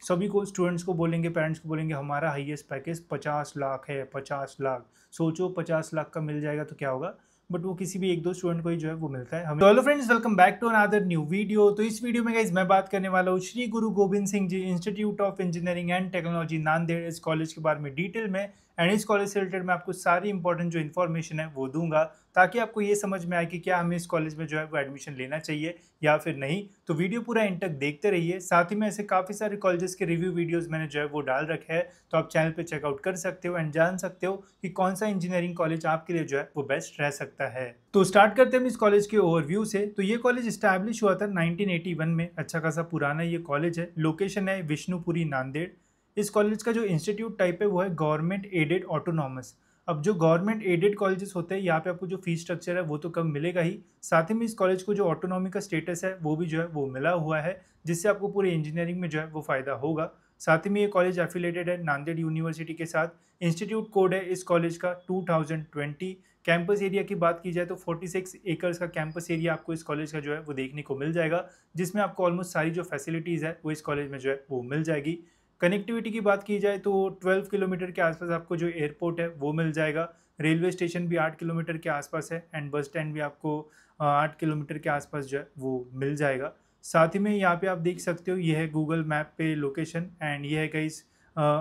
सभी को स्टूडेंट्स को बोलेंगे, पेरेंट्स को बोलेंगे हमारा हाईएस्ट पैकेज 50 लाख है, 50 लाख। सोचो 50 लाख का मिल जाएगा तो क्या होगा, बट वो किसी भी एक दो स्टूडेंट को ही जो है वो मिलता है हमें। तो hello friends, welcome back to another new video. तो इस वीडियो में गाइस मैं बात करने वाला हूँ Shri Guru Gobind Singh ji institute of engineering and technology Nanded, इस कॉलेज के बारे में डिटेल में। एंड इस कॉलेज से रिलेटेड मैं आपको सारी इंपॉर्टेंट जो इन्फॉर्मेशन है वो दूंगा, ताकि आपको ये समझ में आए कि क्या हमें इस कॉलेज में जो है वो एडमिशन लेना चाहिए या फिर नहीं। तो वीडियो पूरा एंड तक देखते रहिए। साथ ही में ऐसे काफ़ी सारे कॉलेजेस के रिव्यू वीडियोस मैंने जो है वो डाल रखे हैं, तो आप चैनल पे चेकआउट कर सकते हो एंड जान सकते हो कि कौन सा इंजीनियरिंग कॉलेज आपके लिए जो है वो बेस्ट रह सकता है। तो स्टार्ट करते हैं इस कॉलेज के ओवरव्यू से। तो ये कॉलेज स्टैब्लिश हुआ था 1981 में। अच्छा खासा पुराना ये कॉलेज है। लोकेशन है विष्णुपुरी नांदेड़। इस कॉलेज का जो इंस्टीट्यूट टाइप है वो है गवर्नमेंट एडेड ऑटोनॉमस। अब जो गवर्नमेंट एडेड कॉलेजेस होते हैं यहाँ पे आपको जो फीस स्ट्रक्चर है वो तो कम मिलेगा ही, साथ ही में इस कॉलेज को जो ऑटोनॉमी का स्टेटस है वो भी जो है वो मिला हुआ है, जिससे आपको पूरे इंजीनियरिंग में जो है वो फायदा होगा। साथ ही में ये कॉलेज एफिलेटेड है नांदेड़ यूनिवर्सिटी के साथ। इंस्टीट्यूट कोड है इस कॉलेज का 2020। कैंपस एरिया की बात की जाए तो 46 एकर्स का कैंपस एरिया आपको इस कॉलेज का जो है वो देखने को मिल जाएगा, जिसमें आपको ऑलमोस्ट सारी जो फैसिलिटीज़ है वो इस कॉलेज में जो है वो मिल जाएगी। कनेक्टिविटी की बात की जाए तो 12 किलोमीटर के आसपास आपको जो एयरपोर्ट है वो मिल जाएगा। रेलवे स्टेशन भी 8 किलोमीटर के आसपास है एंड बस स्टैंड भी आपको 8 किलोमीटर के आसपास जो है वो मिल जाएगा। साथ ही में यहाँ पे आप देख सकते हो ये है गूगल मैप पे लोकेशन एंड ये है गाइस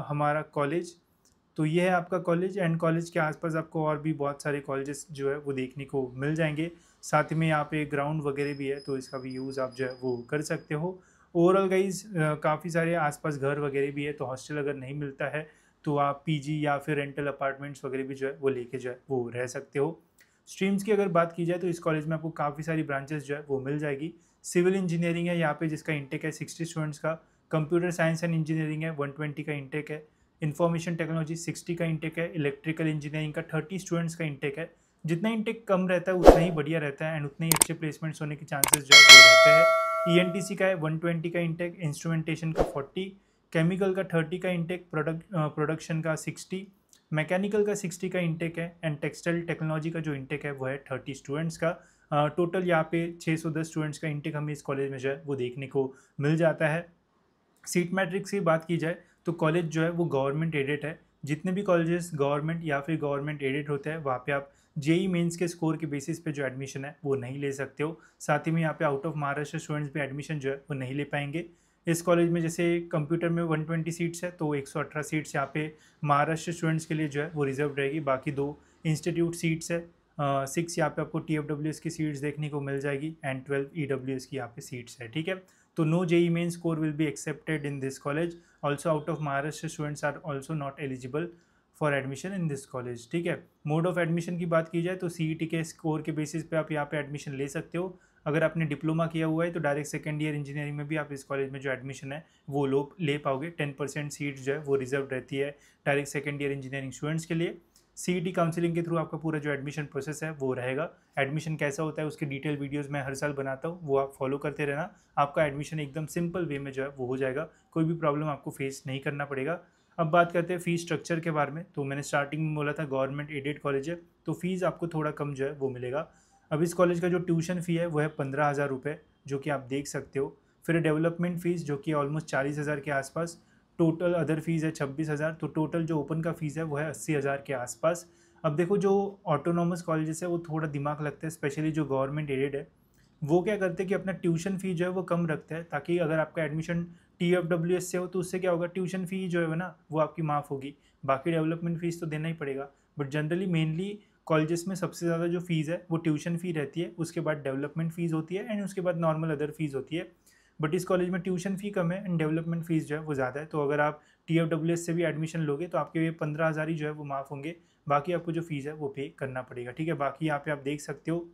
हमारा कॉलेज। तो ये है आपका कॉलेज एंड कॉलेज के आसपास आपको और भी बहुत सारे कॉलेजेस जो है वो देखने को मिल जाएंगे। साथ ही में यहाँ पे ग्राउंड वगैरह भी है, तो इसका भी यूज़ आप जो है वो कर सकते हो। ओवरऑल गाइज काफ़ी सारे आसपास घर वगैरह भी है, तो हॉस्टल अगर नहीं मिलता है तो आप पीजी या फिर रेंटल अपार्टमेंट्स वगैरह भी जो है वो लेके जो है वो रह सकते हो। स्ट्रीम्स की अगर बात की जाए तो इस कॉलेज में आपको काफ़ी सारी ब्रांचेस जो है वो मिल जाएगी। सिविल इंजीनियरिंग है यहाँ पे, जिसका इंटेक है 60 स्टूडेंट्स का। कंप्यूटर साइंस एंड इंजीनियरिंग है 120 का इंटेक है। इन्फॉर्मेशन टेक्नोलॉजी 60 का इंटेक है। इलेक्ट्रिकल इंजीनियरिंग का 30 स्टूडेंट्स का इंटेक है। जितना इंटेक कम रहता है उतना ही बढ़िया रहता है एंड उतने ही अच्छे प्लेसमेंट्स होने के चांसेस जो है वो रहते हैं। ईएनटीसी का है 120 का इंटेक। इंस्ट्रूमेंटेशन का 40। केमिकल का 30 का इंटेक। प्रोडक्शन का 60। मैकेनिकल का 60 का इंटेक है एंड टेक्सटाइल टेक्नोलॉजी का जो इंटेक है वो है 30 स्टूडेंट्स का। टोटल यहाँ पे 610 स्टूडेंट्स का इंटेक हमें इस कॉलेज में जो है वो देखने को मिल जाता है। सीट मैट्रिक्स की बात की जाए तो कॉलेज जो है वो गवर्नमेंट एडेड है। जितने भी कॉलेजेस गवर्नमेंट या फिर गवर्नमेंट एडेड होते हैं वहाँ पे आप जेई मेंस के स्कोर के बेसिस पे जो एडमिशन है वो नहीं ले सकते हो। साथ ही में यहाँ पे आउट ऑफ महाराष्ट्र स्टूडेंट्स भी एडमिशन जो है वो नहीं ले पाएंगे। इस कॉलेज में जैसे कंप्यूटर में 120 सीट्स है तो 118 सीट्स यहाँ पे महाराष्ट्र स्टूडेंट्स के लिए जो है वो रिजर्व रहेगी। बाकी दो इंस्टीट्यूट सीट्स है। 6 यहाँ पे आपको TFWS की सीट्स देखने को मिल जाएगी एंड 12 EWS की यहाँ पे सीट्स है। ठीक है, तो no JEE main score will be accepted in this college. Also out of Maharashtra students are also not eligible for admission in this college. ठीक है, मोड ऑफ एडमिशन की बात की जाए तो CET के स्कोर के बेसिस पे आप यहाँ पे एडमिशन ले सकते हो। अगर आपने डिप्लोमा किया हुआ है तो डायरेक्ट सेकेंड ईयर इंजीनियरिंग में भी आप इस कॉलेज में जो एडमिशन है वो लोग ले पाओगे। 10% सीट जो है वो रिजर्व रहती है direct second year engineering students के लिए। CET काउंसलिंग के थ्रू आपका पूरा जो एडमिशन प्रोसेस है वो रहेगा। एडमिशन कैसा होता है उसके डिटेल वीडियोस मैं हर साल बनाता हूँ, वो आप फॉलो करते रहना। आपका एडमिशन एकदम सिंपल वे में जो है वो हो जाएगा, कोई भी प्रॉब्लम आपको फेस नहीं करना पड़ेगा। अब बात करते हैं फ़ीस स्ट्रक्चर के बारे में। तो मैंने स्टार्टिंग में बोला था गवर्नमेंट एडेड कॉलेज है तो फीस आपको थोड़ा कम जो है वो मिलेगा। अब इस कॉलेज का जो ट्यूशन फ़ी है वो है 15,000 रुपये, जो कि आप देख सकते हो। फिर डेवलपमेंट फ़ीस जो कि ऑलमोस्ट 40,000 के आसपास। टोटल अदर फीस है 26,000। तो टोटल जो ओपन का फीस है वो है 80,000 के आसपास। अब देखो जो ऑटोनॉमस कॉलेजेस है वो थोड़ा दिमाग लगता है, स्पेशली जो गवर्नमेंट एडेड है वो क्या करते हैं कि अपना ट्यूशन फ़ी जो है वो कम रखता है, ताकि अगर आपका एडमिशन TFWS से हो तो उससे क्या होगा, ट्यूशन फ़ी जो है ना वो आपकी माफ़ होगी। बाकी डेवलपमेंट फ़ीस तो देना ही पड़ेगा। बट जनरली मेनली कॉलेजेस में सबसे ज़्यादा जो फीस है वो ट्यूशन फ़ी रहती है, उसके बाद डेवलपमेंट फ़ीस होती है एंड उसके बाद नॉर्मल अदर फीस होती है। बट इस कॉलेज में ट्यूशन फ़ी कम है एंड डेवलपमेंट फ़ीस जो है वो ज़्यादा है। तो अगर आप TFWS से भी एडमिशन लोगे तो आपके 15,000 ही जो है वो माफ़ होंगे, बाकी आपको जो फीस है वो पे करना पड़ेगा। ठीक है, बाकी यहाँ पे आप देख सकते हो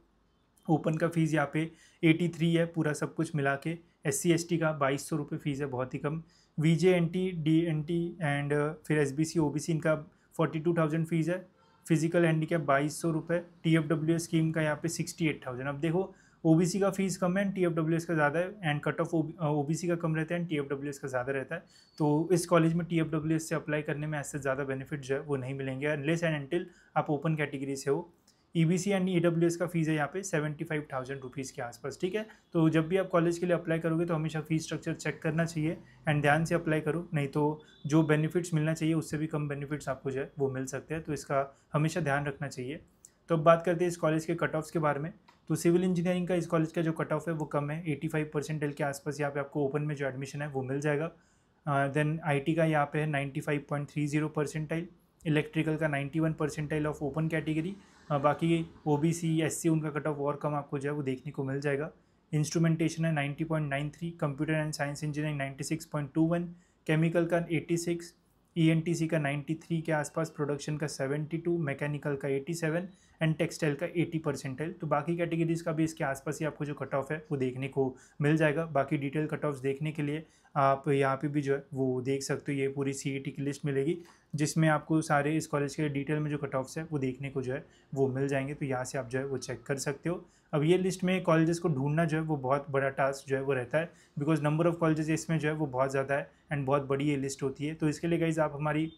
ओपन का फीस यहाँ पे 83 है पूरा सब कुछ मिला के। SC ST का 2200 रुपये फ़ीस है, बहुत ही कम। VJNT DNT एंड फिर SBC OBC इनका 42,000 फ़ीस है। फिजिकल हैंडीकैप 2200 रुपये। TFWS स्कीम का यहाँ पे 68,000। अब देखो OBC का फीस कम है एंड TFWS का ज़्यादा है एंड कट ऑफ OBC का कम रहता है एंड TFWS का ज़्यादा रहता है। तो इस कॉलेज में TFWS से अप्लाई करने में ऐसे ज़्यादा बेनिफिट जो है वो नहीं मिलेंगे अनलेस एंड अनटिल आप ओपन कैटेगरी से हो। EBC एंड EWS का फीस है यहाँ पे 75,000 रुपीज़ के आसपास, ठीक है। तो जब भी आप कॉलेज के लिए अप्लाई करोगे तो हमेशा फीस स्ट्रक्चर चेक करना चाहिए एंड ध्यान से अप्लाई करो, नहीं तो जो बेनिफिट्स मिलना चाहिए उससे भी कम बेनिफिट्स आपको जो है वो मिल सकते हैं, तो इसका हमेशा ध्यान रखना चाहिए। तो अब बात करते हैं इस कॉलेज के कट ऑफ्स के बारे में। तो सिविल इंजीनियरिंग का इस कॉलेज का जो कट ऑफ है वो कम है, 85 परसेंटाइल के आसपास यहाँ पे आपको ओपन में जो एडमिशन है वो मिल जाएगा। देन IT का यहाँ पे है 95.30 परसेंटाइल, इलेक्ट्रिकल का 91 परसेंटाइल ऑफ ओपन कैटेगरी। बाकी OBC SC उनका कट ऑफ और कम आपको जो है वो देखने को मिल जाएगा। इंस्ट्रूमेंटेशन है 90.93, computer and science engineering 96.21, chemical का 86, ENTC का 93 के आसपास, प्रोडक्शन का 72, मैकेनिकल का 87 एंड टेक्सटाइल का 80 परसेंटाइल। तो बाकी कैटेगरीज का भी इसके आसपास ही आपको जो कट ऑफ है वो देखने को मिल जाएगा। बाकी डिटेल कट ऑफ्स देखने के लिए आप यहाँ पे भी जो है वो देख सकते हो, ये पूरी CET की लिस्ट मिलेगी जिसमें आपको सारे इस कॉलेज के डिटेल में जो कट ऑफ्स है वो देखने को जो है वो मिल जाएंगे। तो यहाँ से आप जो है वो चेक कर सकते हो। अब ये लिस्ट में कॉलेजेस को ढूंढना जो है वो बहुत बड़ा टास्क जो है वो रहता है, बिकॉज नंबर ऑफ़ कॉलेजेस इसमें जो है वो बहुत ज़्यादा है एंड बहुत बड़ी ये लिस्ट होती है। तो इसके लिए गाइज आप हमारी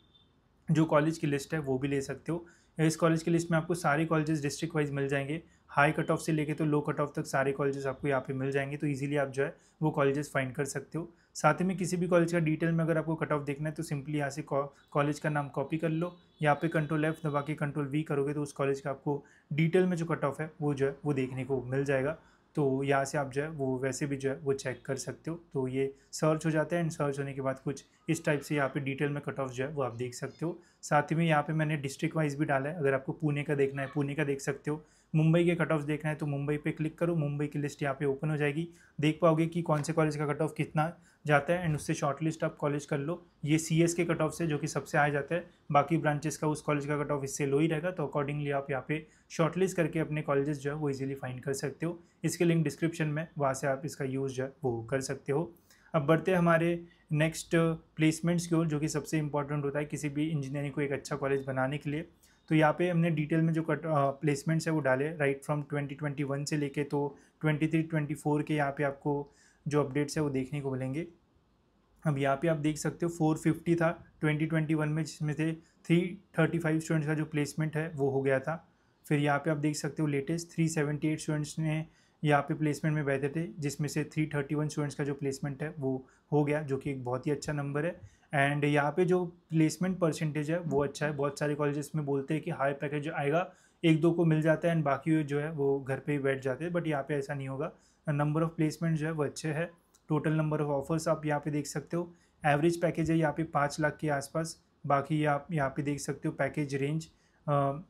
जो कॉलेज की लिस्ट है वो भी ले सकते हो। इस कॉलेज की लिस्ट में आपको सारे कॉलेजेस डिस्ट्रिक्ट वाइज मिल जाएंगे, हाई कट ऑफ से लेके तो लो कट ऑफ तक सारे कॉलेजेस आपको यहाँ पे मिल जाएंगे। तो इजीली आप जो है वो कॉलेजेस फाइंड कर सकते हो। साथ ही में किसी भी कॉलेज का डिटेल में अगर आपको कट ऑफ देखना है तो सिंपली यहाँ से कॉलेज का नाम कॉपी कर लो, यहाँ पे Ctrl+F दबा के Ctrl+V करोगे तो उस कॉलेज का आपको डिटेल में जो कट ऑफ है वो जो है वो देखने को मिल जाएगा। तो यहाँ से आप जो है वो वैसे भी जो है वो चेक कर सकते हो। तो ये सर्च हो जाता है एंड सर्च होने के बाद कुछ इस टाइप से यहाँ पे डिटेल में कट ऑफ जो है वो आप देख सकते हो। साथ ही में यहाँ पे मैंने डिस्ट्रिक्ट वाइज भी डाला है, अगर आपको पुणे का देखना है पुणे का देख सकते हो, मुंबई के कट ऑफ देखना है तो मुंबई पे क्लिक करो, मुंबई की लिस्ट यहाँ पे ओपन हो जाएगी, देख पाओगे कि कौन से कॉलेज का कट ऑफ कितना जाता है एंड उससे शॉर्ट लिस्ट आप कॉलेज कर लो। ये CS के कट ऑफ से जो कि सबसे हाई जाता है, बाकी ब्रांचेस का उस कॉलेज का कट ऑफ इससे लो ही रहेगा। तो अकॉर्डिंगली आप यहाँ पे शॉर्ट लिस्ट करके अपने कॉलेजेस जो है वो इजीली फाइंड कर सकते हो। इसके लिंक डिस्क्रिप्शन में, वहाँ से आप इसका यूज़ जो है वो कर सकते हो। अब बढ़ते हैं हमारे नेक्स्ट प्लेसमेंट्स की ओर, जो कि सबसे इंपॉर्टेंट होता है किसी भी इंजीनियरिंग को एक अच्छा कॉलेज बनाने के लिए। तो यहाँ पे हमने डिटेल में जो प्लेसमेंट्स है वो डाले राइट फ्रॉम 2021 से लेके तो 23-24 के यहाँ पे आपको जो अपडेट्स है वो देखने को मिलेंगे। अब यहाँ पे आप देख सकते हो 450 था 2021 में, जिसमें से 335 स्टूडेंट्स का जो प्लेसमेंट है वो हो गया था। फिर यहाँ पे आप देख सकते हो लेटेस्ट 378 स्टूडेंट्स ने यहाँ पे प्लेसमेंट में बैठे थे, जिसमें से 331 स्टूडेंट्स का जो प्लेसमेंट है वो हो गया, जो कि एक बहुत ही अच्छा नंबर है। एंड यहाँ पे जो प्लेसमेंट परसेंटेज है वो अच्छा है। बहुत सारे कॉलेजेस में बोलते हैं कि हाई पैकेज आएगा, एक दो को मिल जाता है एंड बाकी जो है वो घर पे ही बैठ जाते हैं, बट यहाँ पे ऐसा नहीं होगा। नंबर ऑफ़ प्लेसमेंट जो है वो अच्छे है। टोटल नंबर ऑफ़ ऑफर्स आप यहाँ पे देख सकते हो। एवरेज पैकेज है यहाँ पे 5 लाख के आसपास। बाकी आप यहाँ पे देख सकते हो पैकेज रेंज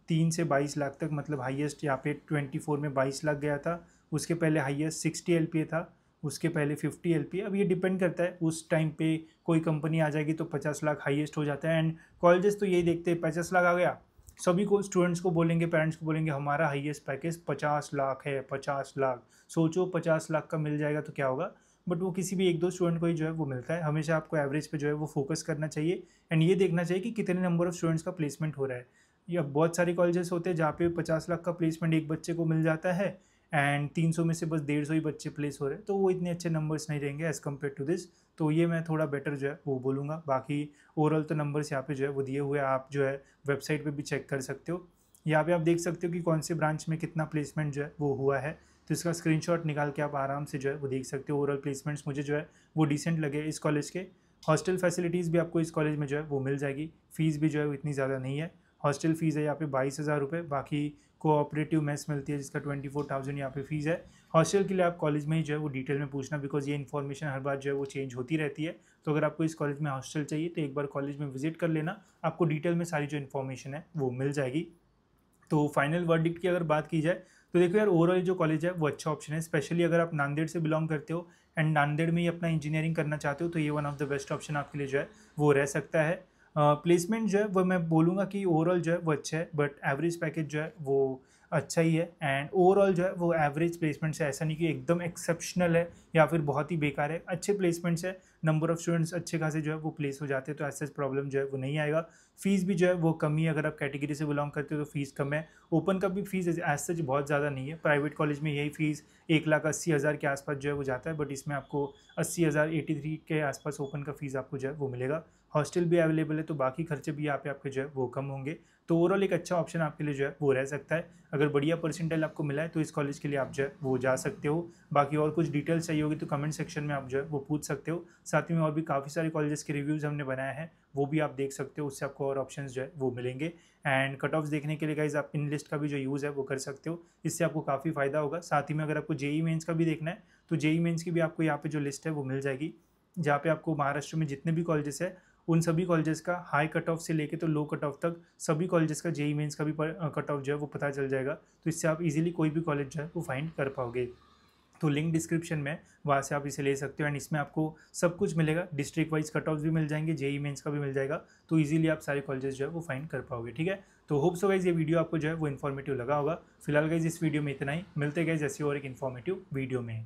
3 से 22 लाख तक, मतलब हाईएस्ट यहाँ पे 24 में 22 लाख गया था, उसके पहले हाईएस्ट 60 LPA था, उसके पहले 50 LPA। अब ये डिपेंड करता है, उस टाइम पे कोई कंपनी आ जाएगी तो 50 लाख हाईएस्ट हो जाता है। एंड कॉलेजेस तो यही देखते हैं 50 लाख आ गया, सभी को स्टूडेंट्स को बोलेंगे, पेरेंट्स को बोलेंगे हमारा हाईएस्ट पैकेज 50 लाख है, 50 लाख। सोचो 50 लाख का मिल जाएगा तो क्या होगा, बट वो किसी भी एक दो स्टूडेंट को ही जो है वो मिलता है। हमेशा आपको एवरेज पे जो है वो फोकस करना चाहिए एंड ये देखना चाहिए कि कितने नंबर ऑफ स्टूडेंट्स का प्लेसमेंट हो रहा है। या बहुत सारे कॉलेजेस होते हैं जहाँ पे 50 लाख का प्लेसमेंट एक बच्चे को मिल जाता है एंड 300 में से बस 150 ही बच्चे प्लेस हो रहे हैं, तो वो इतने अच्छे नंबर्स नहीं रहेंगे एज़ कम्पेयर टू दिस। तो ये मैं थोड़ा बेटर जो है वो बोलूँगा। बाकी ओवरऑल तो नंबर्स यहाँ पे जो है वो दिए हुए हैं, आप जो है वेबसाइट पे भी चेक कर सकते हो। यहाँ पे आप देख सकते हो कि कौन से ब्रांच में कितना प्लेसमेंट जो है वो हुआ है, तो इसका स्क्रीनशॉट निकाल के आप आराम से जो है वो देख सकते हो। ओवरऑल प्लेसमेंट्स मुझे जो है वो डिसेंट लगे इस कॉलेज के। हॉस्टल फैसिलिटीज़ भी आपको इस कॉलेज में जो है वो मिल जाएगी। फ़ीस भी जो है वो इतनी ज़्यादा नहीं है। हॉस्टल फ़ीस है यहाँ पे 22,000 रुपये, बाकी कोऑपरेटिव मेस मिलती है जिसका 24,000 यहाँ पे फ़ीस है। हॉस्टल के लिए आप कॉलेज में ही जो है वो डिटेल में पूछना, बिकॉज ये इन्फॉर्मेशन हर बार जो है वो चेंज होती रहती है। तो अगर आपको इस कॉलेज में हॉस्टल चाहिए तो एक बार कॉलेज में विजिट कर लेना, आपको डिटेल में सारी जो इन्फॉर्मेशन है वो मिल जाएगी। तो फाइनल वर्डिक्ट की अगर बात की जाए तो देखो यार, ओवरऑल जो कॉलेज है वो अच्छा ऑप्शन है, स्पेशली अगर आप नांदेड़ से बिलोंग करते हो एंड नांदेड़ में ही अपना इंजीनियरिंग करना चाहते हो तो ये one of the best option आपके लिए जो है वो रह सकता है। प्लेसमेंट जो है वो मैं बोलूँगा कि ओवरऑल जो है वो अच्छा है, बट एवरेज पैकेज जो है वो अच्छा ही है। एंड ओवरऑल जो है वो एवरेज प्लेसमेंट है, ऐसा नहीं कि एकदम एक्सेप्शनल है या फिर बहुत ही बेकार है, अच्छे प्लेसमेंट्स है। नंबर ऑफ़ स्टूडेंट्स अच्छे खासे जो है वो प्लेस हो जाते हैं, तो ऐसा प्रॉब्लम जो है वो नहीं आएगा। फ़ीस भी जो है वो कम ही है, अगर आप कैटेगरी से बिलोंग करते हो तो फीस कम है। ओपन का भी फीस एज सच बहुत ज़्यादा नहीं है, प्राइवेट कॉलेज में यही फीस 1,80,000 के आसपास जो है वो जाता है, बट इसमें आपको 80,000 83 के आसपास ओपन का फीस आपको जो है वो मिलेगा। हॉस्टल भी अवेलेबल है, तो बाकी खर्चे भी यहाँ पे आपके जो है वो कम होंगे। तो ओवरऑल एक अच्छा ऑप्शन आपके लिए जो है वो रह सकता है। अगर बढ़िया परसेंटाइल आपको मिला है तो इस कॉलेज के लिए आप जो है वो जा सकते हो। बाकी और कुछ डिटेल्स चाहिए होगी तो कमेंट सेक्शन में आप जो है वो पूछ सकते हो। साथ ही में और भी काफ़ी सारे कॉलेजेस के रिव्यूज़ हमने बनाए हैं, वो भी आप देख सकते हो, उससे आपको और ऑप्शंस जो है वो मिलेंगे। एंड कट ऑफ्स देखने के लिए गाइज आप इन लिस्ट का भी जो यूज़ है वो कर सकते हो, इससे आपको काफ़ी फ़ायदा होगा। साथ ही में अगर आपको जेई मेंस का भी देखना है तो जेई मेंस की भी आपको यहाँ पे जो लिस्ट है वो मिल जाएगी, जहाँ पे आपको महाराष्ट्र में जितने भी कॉलेजेस है उन सभी कॉलेजेस का हाई कट ऑफ से लेके तो लो कट ऑफ तक सभी कॉलेजेस का जेई मेंस का भी कट ऑफ जो है वो पता चल जाएगा। तो इससे आप इजीली कोई भी कॉलेज जो है वो फाइंड कर पाओगे। तो लिंक डिस्क्रिप्शन में, वहाँ से आप इसे ले सकते हो। एंड इसमें आपको सब कुछ मिलेगा, डिस्ट्रिक्ट वाइज कट ऑफ भी मिल जाएंगे, जेई मेंस का भी मिल जाएगा। तो इजीली आप सारे कॉलेजेस जो है वो फाइंड कर पाओगे। ठीक है, तो होप सो गाइज ये वीडियो आपको जो है वो इन्फॉर्मेटिव लगा होगा। फिलहाल गाइज इस वीडियो में इतना ही, मिलते गए जैसे और एक इन्फॉर्मेटिव वीडियो में।